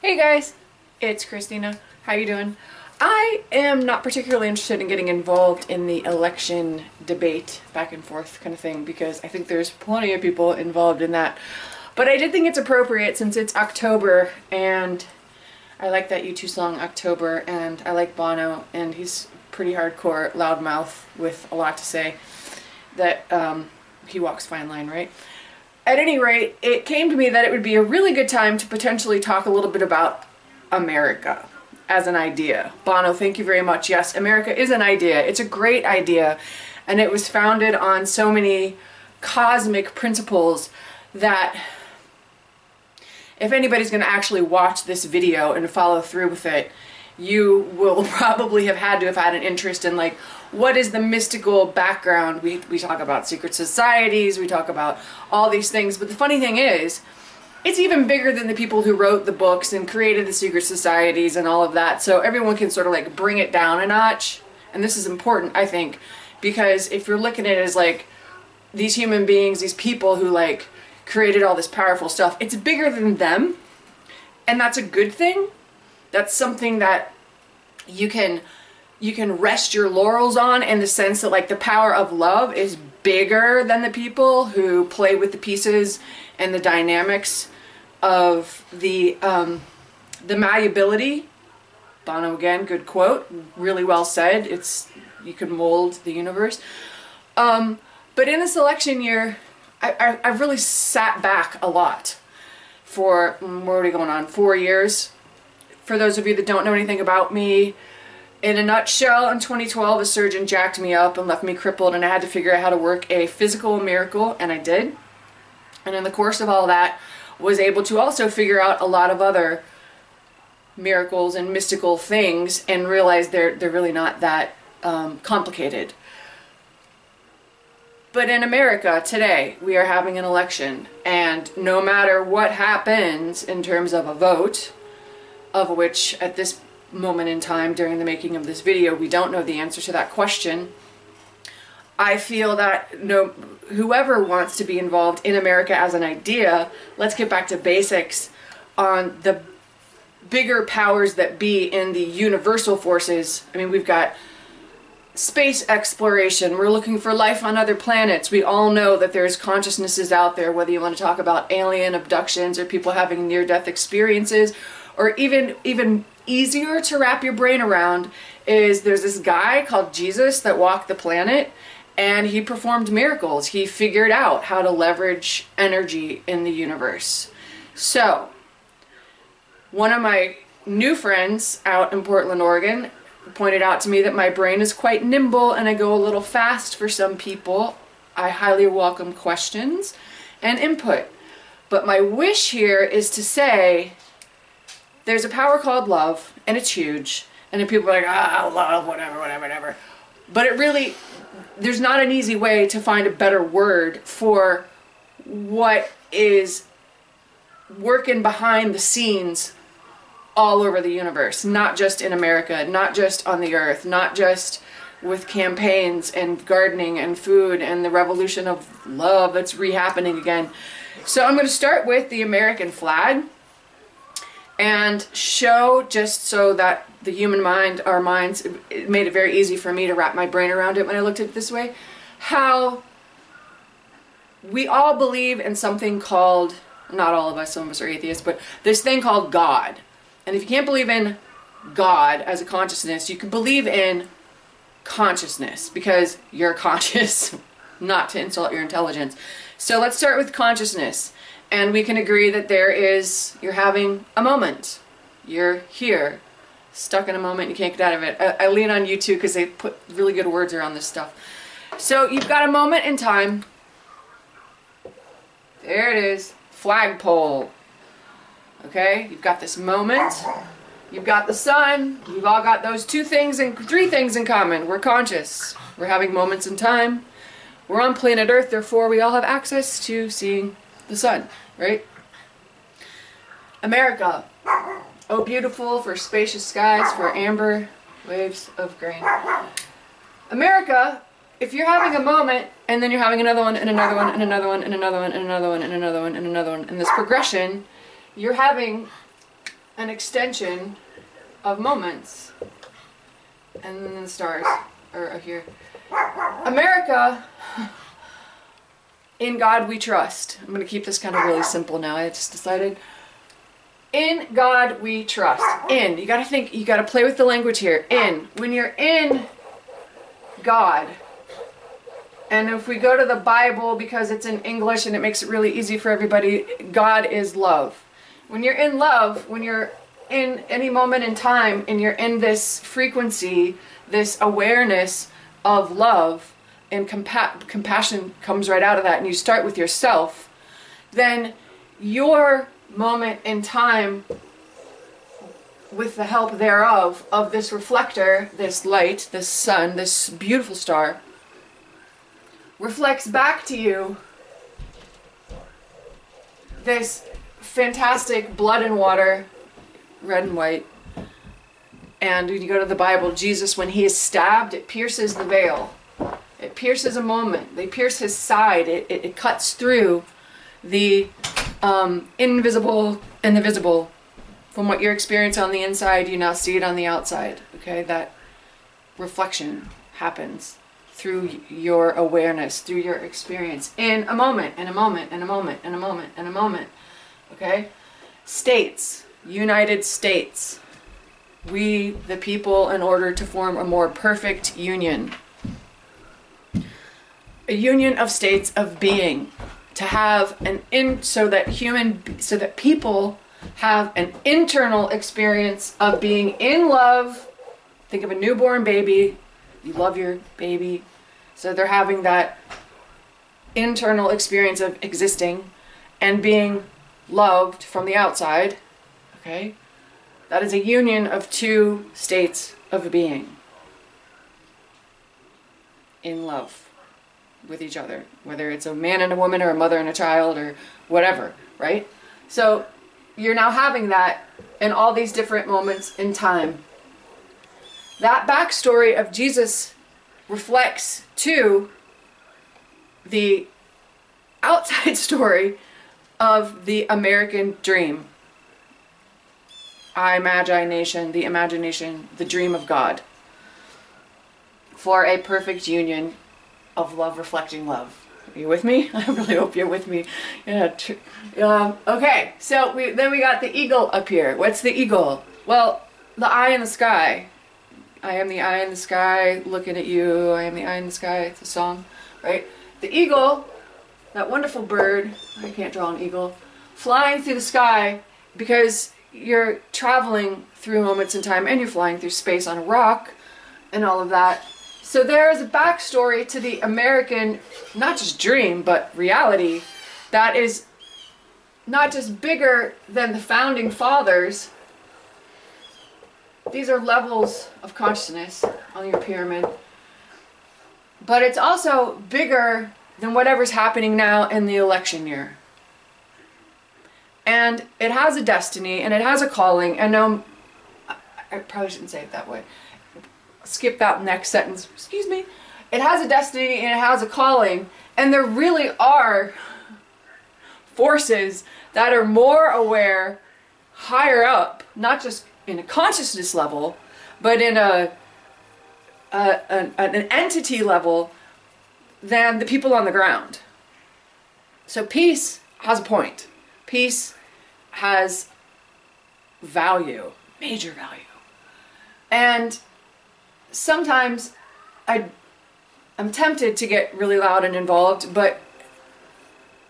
Hey guys, it's Christina. How you doing? I am not particularly interested in getting involved in the election debate, back and forth kind of thing, because I think there's plenty of people involved in that. But I did think it's appropriate since it's October, and I like that U2 song October, and I like Bono, and he's pretty hardcore loudmouth with a lot to say, that he walks fine line, right? At any rate, it came to me that it would be a really good time to potentially talk a little bit about America as an idea. Bono, thank you very much. Yes, America is an idea. It's a great idea, and it was founded on so many cosmic principles that if anybody's going to actually watch this video and follow through with it, you will probably have had an interest in, like, what is the mystical background. We talk about secret societies, we talk about all these things, but the funny thing is, it's even bigger than the people who wrote the books and created the secret societies and all of that, so everyone can sort of like bring it down a notch. And this is important, I think, because if you're looking at it as like these human beings, these people who like created all this powerful stuff, it's bigger than them, and that's a good thing. That's something that you can rest your laurels on, in the sense that like the power of love is bigger than the people who play with the pieces and the dynamics of the malleability. Bono again, good quote, really well said. You can mold the universe. But in this election year, I've really sat back a lot for, what are we going on, 4 years? For those of you that don't know anything about me, in a nutshell, in 2012, a surgeon jacked me up and left me crippled, and I had to figure out how to work a physical miracle, and I did. And in the course of all that, was able to also figure out a lot of other miracles and mystical things, and realize they're really not that complicated. But in America today, we are having an election, and no matter what happens in terms of a vote, of which at this moment in time during the making of this video we don't know the answer to that question, I feel that whoever wants to be involved in America as an idea, let's get back to basics on the bigger powers that be in the universal forces. I mean, we've got space exploration, we're looking for life on other planets. We all know that there's consciousnesses out there, whether you want to talk about alien abductions or people having near-death experiences, or even easier to wrap your brain around is there's this guy called Jesus that walked the planet, and he performed miracles. He figured out how to leverage energy in the universe. So, one of my new friends out in Portland, Oregon, pointed out to me that my brain is quite nimble and I go a little fast for some people. I highly welcome questions and input. But my wish here is to say, there's a power called love, and it's huge. And then people are like, love, whatever. But it really, there's not an easy way to find a better word for what is working behind the scenes all over the universe. Not just in America, not just on the earth, not just with campaigns and gardening and food and the revolution of love that's re-happening again. So I'm going to start with the American flag, and show, just so that the human mind, our minds, it made it very easy for me to wrap my brain around it when I looked at it this way, how we all believe in something called, not all of us, some of us are atheists, but this thing called God. And if you can't believe in God as a consciousness, you can believe in consciousness, because you're conscious, not to insult your intelligence. So let's start with consciousness. And we can agree that you're having a moment. You're here, stuck in a moment, you can't get out of it. I lean on YouTube because they put really good words around this stuff. So you've got a moment in time. There it is, flagpole. Okay, you've got this moment. You've got the sun. We've all got those three things in common. We're conscious. We're having moments in time. We're on planet Earth, therefore we all have access to seeing the sun, right? America. Oh, beautiful, for spacious skies, for amber waves of grain. America, if you're having a moment, and then you're having another one, and another one, and another one, and another one, and another one, and another one, and another one, and this progression, you're having an extension of moments. And then the stars are here. America, in God we trust. I'm going to keep this kind of really simple now. I just decided. In God we trust. In. You got to think, you got to play with the language here. In. When you're in God, and if we go to the Bible, because it's in English and it makes it really easy for everybody, God is love. When you're in love, when you're in any moment in time and you're in this frequency, this awareness of love, and compassion comes right out of that, and you start with yourself, then your moment in time, with the help thereof, of this reflector, this light, this sun, this beautiful star, reflects back to you this fantastic blood and water, red and white. And when you go to the Bible, Jesus, when he is stabbed, it pierces the veil. It pierces a moment. They pierce his side. It cuts through the invisible and the visible. From what you're experiencing on the inside, you now see it on the outside. Okay, that reflection happens through your awareness, through your experience, in a moment, in a moment, in a moment, in a moment, in a moment. Okay? States, United States. We, the people, in order to form a more perfect union. A union of states of being. To have so that people have an internal experience of being in love. Think of a newborn baby. You love your baby. So they're having that internal experience of existing and being loved from the outside. Okay? That is a union of two states of being. In love with each other. Whether it's a man and a woman or a mother and a child or whatever. Right? So you're now having that in all these different moments in time. That backstory of Jesus reflects to the outside story of the American dream. Imagination, the imagination, the dream of God. For a perfect union of love reflecting love. Are you with me? I really hope you're with me. Yeah. Okay, so then we got the eagle up here. What's the eagle? Well, the eye in the sky. I am the eye in the sky looking at you. I am the eye in the sky. It's a song, right? The eagle, that wonderful bird, I can't draw an eagle, flying through the sky because you're traveling through moments in time and you're flying through space on a rock and all of that. So there is a backstory to the American, not just dream, but reality that is not just bigger than the founding fathers. These are levels of consciousness on your pyramid. But it's also bigger than whatever's happening now in the election year. And it has a destiny and it has a calling. And no, I probably shouldn't say it that way. Skip that next sentence. Excuse me. It has a destiny and it has a calling. And there really are forces that are more aware, higher up, not just in a consciousness level, but in an entity level than the people on the ground. So peace has a point. Peace has value, major value. And sometimes I'm tempted to get really loud and involved, but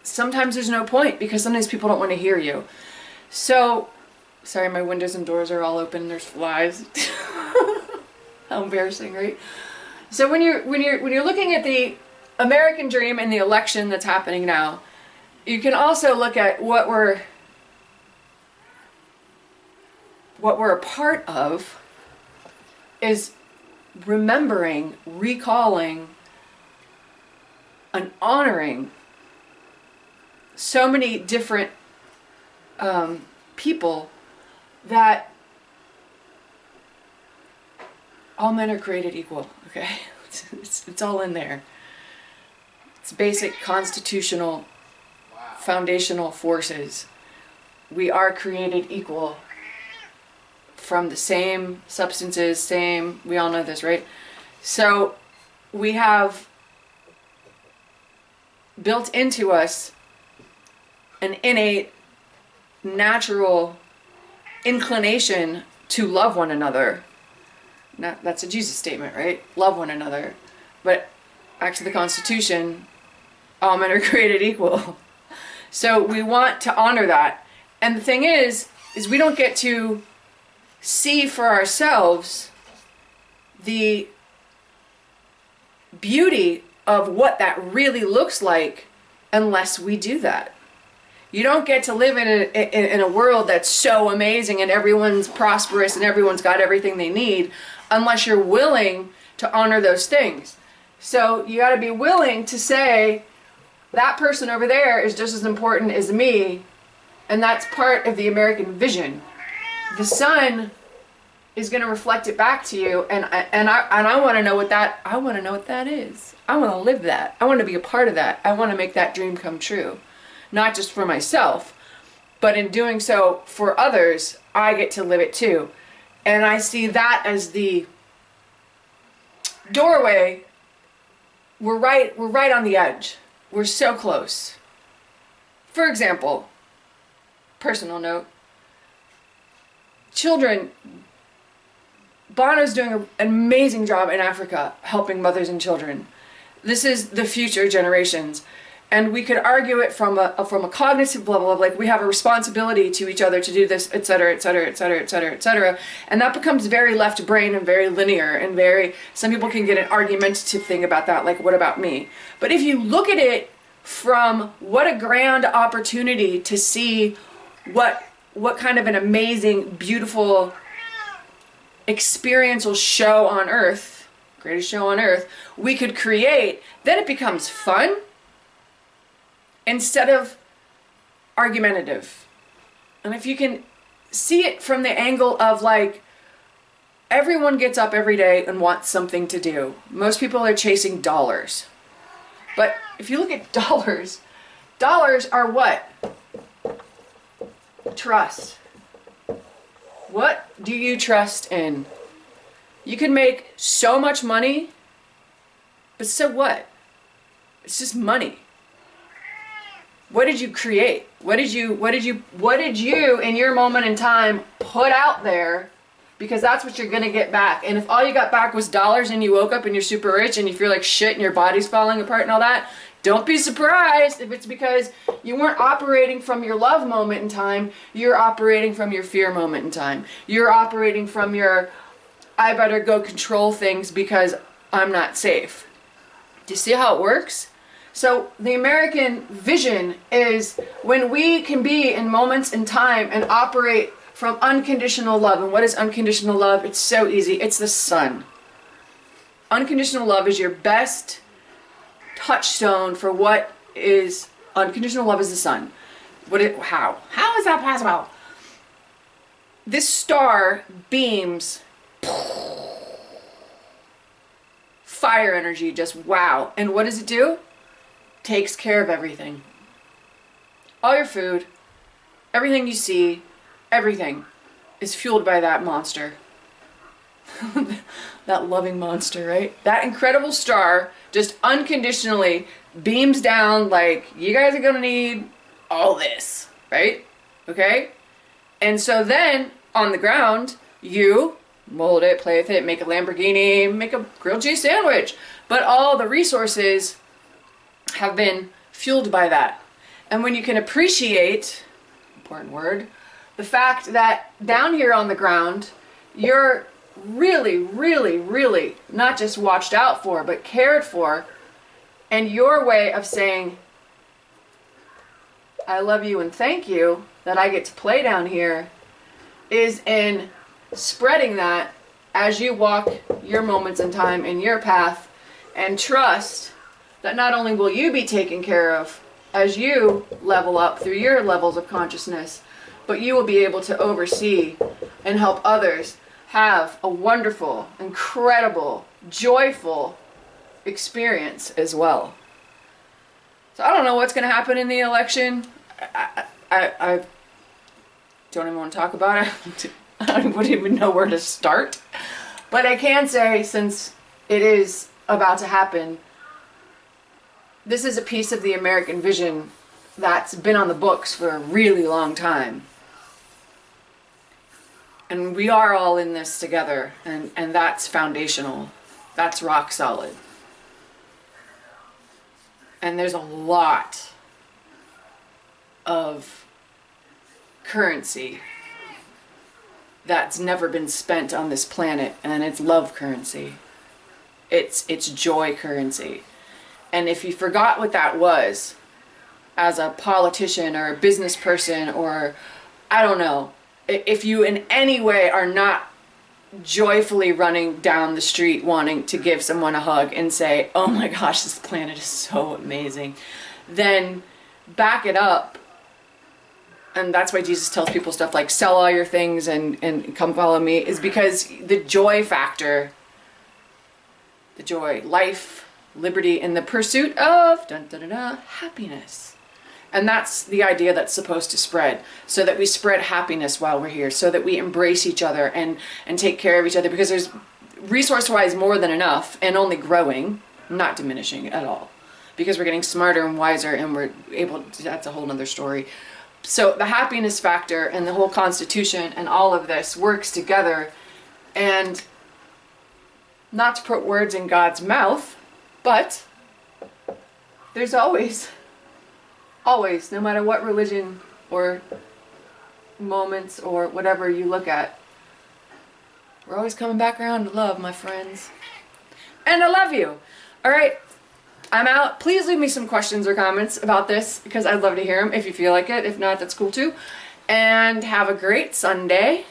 sometimes there's no point because sometimes people don't want to hear you. So, sorry, my windows and doors are all open. There's flies. How embarrassing, right? So when you're looking at the American dream and the election that's happening now, you can also look at what we're a part of is remembering, recalling, and honoring so many different people that all men are created equal, okay? It's all in there. It's basic constitutional, foundational forces. We are created equal from the same substances, we all know this, right? So we have built into us an innate, natural inclination to love one another. Now, that's a Jesus statement, right? Love one another. But back to the Constitution, all men are created equal. So we want to honor that. And the thing is we don't get to see for ourselves the beauty of what that really looks like unless we do that. You don't get to live in a world that's so amazing and everyone's prosperous and everyone's got everything they need unless you're willing to honor those things. So you got to be willing to say, that person over there is just as important as me, and that's part of the American vision. The sun is going to reflect it back to you, and I want to know what that is. I want to live that. I want to be a part of that. I want to make that dream come true. Not just for myself, but in doing so for others, I get to live it too. And I see that as the doorway. We're right on the edge. We're so close. For example, personal note, children, Bono's doing an amazing job in Africa helping mothers and children. This is the future generations. And we could argue it from a cognitive level of like, we have a responsibility to each other to do this, etc., etc., etc., etc., etc. And that becomes very left brain and very linear and very, some people can get an argumentative thing about that, like, what about me? But if you look at it from what a grand opportunity to see what kind of an amazing, beautiful, experiential show on earth, greatest show on earth, we could create, then it becomes fun instead of argumentative. And if you can see it from the angle of like, everyone gets up every day and wants something to do. Most people are chasing dollars. But if you look at dollars are what? Trust. What do you trust in? You can make so much money, but so what? It's just money. What did you create? What did you in your moment in time put out there? Because that's what you're gonna get back. And if all you got back was dollars and you woke up and you're super rich and you feel like shit and your body's falling apart and all that, don't be surprised if it's because you weren't operating from your love moment in time, you're operating from your fear moment in time. You're operating from your, I better go control things because I'm not safe. Do you see how it works? So the American vision is when we can be in moments in time and operate from unconditional love. And what is unconditional love? It's so easy. It's the sun. Unconditional love is your best touchstone for what is unconditional love is the sun. How? How is that possible? This star beams fire energy, just wow. And what does it do? Takes care of everything. All your food, everything you see, everything is fueled by that monster. That loving monster, right? That incredible star just unconditionally beams down like, you guys are gonna need all this, right? Okay? And so then, on the ground, you mold it, play with it, make a Lamborghini, make a grilled cheese sandwich. But all the resources have been fueled by that. And when you can appreciate, important word, the fact that down here on the ground, you're really, really, really not just watched out for, but cared for, and your way of saying, I love you and thank you that I get to play down here, is in spreading that as you walk your moments in time in your path, and trust that not only will you be taken care of as you level up through your levels of consciousness, but you will be able to oversee and help others have a wonderful, incredible, joyful experience as well. So I don't know what's going to happen in the election. I don't even want to talk about it. I wouldn't even know where to start. But I can say, since it is about to happen, this is a piece of the American vision that's been on the books for a really long time. And we are all in this together, and that's foundational. That's rock solid. And there's a lot of currency that's never been spent on this planet, and it's love currency. It's joy currency. And if you forgot what that was, as a politician or a business person, or I don't know, if you in any way are not joyfully running down the street wanting to give someone a hug and say, oh my gosh, this planet is so amazing, then back it up. And that's why Jesus tells people stuff like sell all your things and come follow me, is because the joy factor, the joy, life, liberty, and the pursuit of happiness. And that's the idea that's supposed to spread, so that we spread happiness while we're here, so that we embrace each other and take care of each other, because there's resource-wise more than enough, and only growing, not diminishing at all, because we're getting smarter and wiser, and we're able to, that's a whole nother story. So the happiness factor and the whole Constitution and all of this works together. And not to put words in God's mouth, but there's always, no matter what religion or moments or whatever you look at, we're always coming back around to love, my friends. And I love you. All right, I'm out. Please leave me some questions or comments about this, because I'd love to hear them if you feel like it. If not, that's cool too. And have a great Sunday.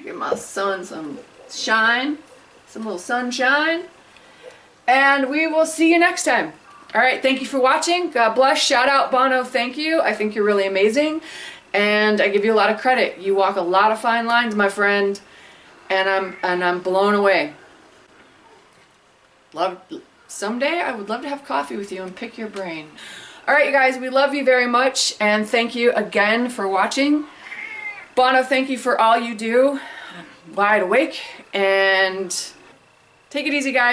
Give my son some shine, some little sunshine. And we will see you next time. All right, thank you for watching. God bless. Shout out, Bono, thank you. I think you're really amazing. And I give you a lot of credit. You walk a lot of fine lines, my friend. And I'm blown away. Someday I would love to have coffee with you and pick your brain. All right, you guys, we love you very much, and thank you again for watching. Bono, thank you for all you do. I'm wide awake, and take it easy, guys.